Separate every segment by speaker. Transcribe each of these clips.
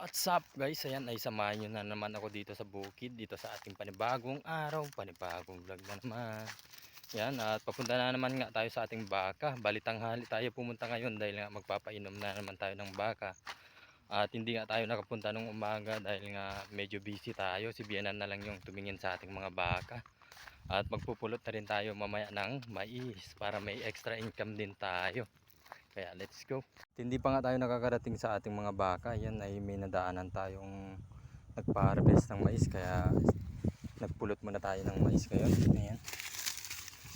Speaker 1: What's up guys? Ayan ay samahan nyo na naman ako dito sa bukid, dito sa ating panibagong araw, panibagong vlog na naman. Yan, at papunta na naman nga tayo sa ating baka. Balitanghali tayo pumunta ngayon dahil nga magpapainom na naman tayo ng baka. At hindi nga tayo nakapunta nung umaga dahil nga medyo busy tayo. Si Bianan na lang yung tumingin sa ating mga baka. At magpupulot na rin tayo mamaya ng mais para may extra income din tayo. Kaya let's go. Hindi pa nga tayo nakakarating sa ating mga baka. Yan ay may nadaanan tayong nagpa-harvest ng mais. Kaya nagpulot muna tayo ng mais ngayon. Ayan.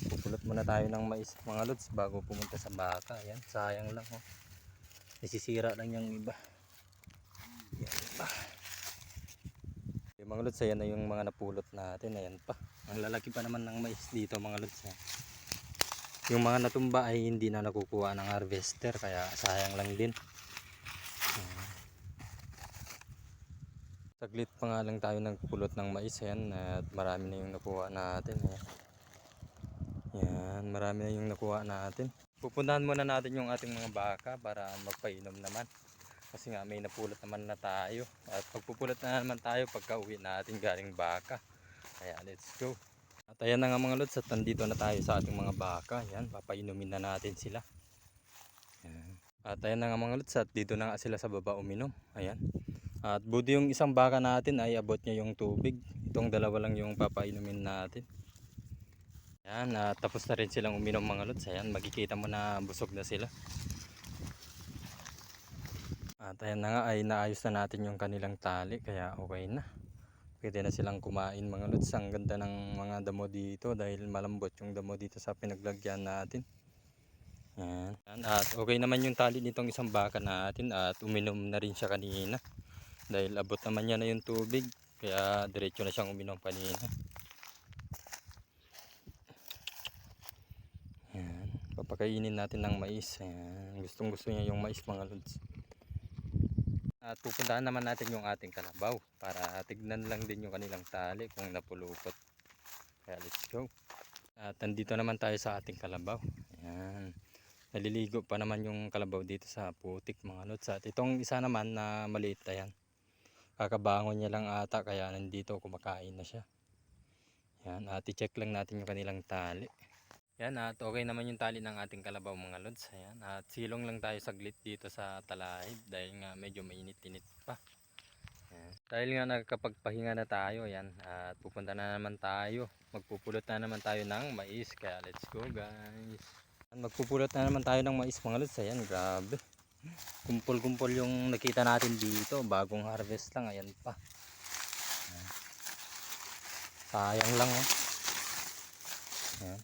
Speaker 1: Pupulot muna tayo ng mais mga lods bago pumunta sa baka. Ayan. Sayang lang oh. Nasisira lang yung iba. Ayan pa. Okay, mga lods, ayan na yung mga napulot natin. Ayan pa. Ang lalaki pa naman ng mais dito mga lods. Yung mga natumba ay hindi na nakukuha ng harvester kaya sayang lang din. Saglit pa nga lang tayo nagpulot ng mais yan at marami na yung nakuha natin. Yan, marami na yung nakuha natin. Pupuntahan muna natin yung ating mga baka para magpainom naman. Kasi nga may napulot naman na tayo. At pagpupulot na naman tayo pagka uwi natin galing baka. Kaya let's go. At ayan na nga mga lods, at nandito na tayo sa ating mga baka. Yan, papainumin na natin sila. Yan. At ayan na nga mga lods, at dito na nga sila sa baba uminom. Ayan. At buti yung isang baka natin ay abot niya yung tubig. Itong dalawa lang yung papainumin natin. Yan, at tapos na rin silang uminom mga lods. Ayan, makikita mo na busog na sila. At ayan na nga ay naayos na natin yung kanilang tali kaya okay na. Pwede na silang kumain mga lods. Ang ganda ng mga damo dito dahil malambot yung damo dito sa pinaglagyan natin. Yan. At okay naman yung tali nitong isang baka natin at uminom na rin siya kanina. Dahil abot naman niya na yung tubig kaya diretso na siyang uminom kanina. Yan. Papakainin natin ng mais. Yan. Gustong gusto niya yung mais mga lods. At pupuntahan naman natin yung ating kalabaw para tignan lang din yung kanilang tali kung napulupot. Kaya let's go. At nandito naman tayo sa ating kalabaw. Ayan. Naliligo pa naman yung kalabaw dito sa putik mga lods. At itong isa naman na maliit na yan. Kakabangon niya lang ata kaya nandito kumakain na siya. Ayan. At i-check lang natin yung kanilang tali. Yan, at okay naman yung tali ng ating kalabaw mga lods. Ayan, at silong lang tayo saglit dito sa talahib dahil nga medyo mainit-init pa. Ayan. Dahil nga nagkapagpahinga na tayo, yan, at pupunta na naman tayo. Magpupulot na naman tayo ng mais, kaya let's go guys. Magpupulot na naman tayo ng mais mga lods. Ayan, grabe. Kumpol-kumpol yung nakita natin dito, bagong harvest lang, ayan pa. Ayan. Sayang lang oh. Ayan.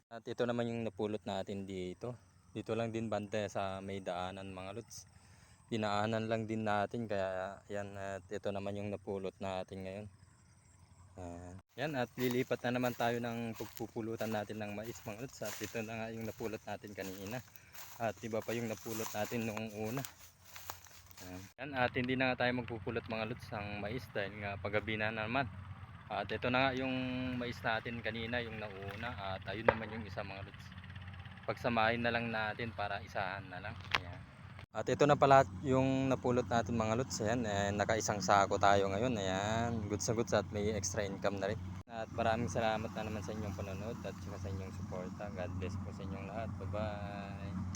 Speaker 1: At ito naman yung napulot natin dito. Dito lang din banda sa may daanan mga lods. Dinaanan lang din natin kaya yan, at ito naman yung napulot natin ngayon. Yan, at lilipat na naman tayo ng pagpupulutan natin ng mais mga lods. At ito na nga yung napulot natin kanina. At iba pa yung napulot natin noong una. Yan, at hindi na nga tayo magpupulot mga lods ng mais dahil nga paggabi na naman. At ito na nga yung mais natin kanina, yung nauna. At ayun naman yung isa mga lods. Pagsamahin na lang natin para isahan na lang. Ayan. At ito na pala yung napulot natin mga lods. Ayan, nakaisang sako tayo ngayon. Ayan, goods na goods at may extra income na rin. At maraming salamat na naman sa inyong panonood at sa inyong suporta. God bless po sa inyong lahat. Bye bye.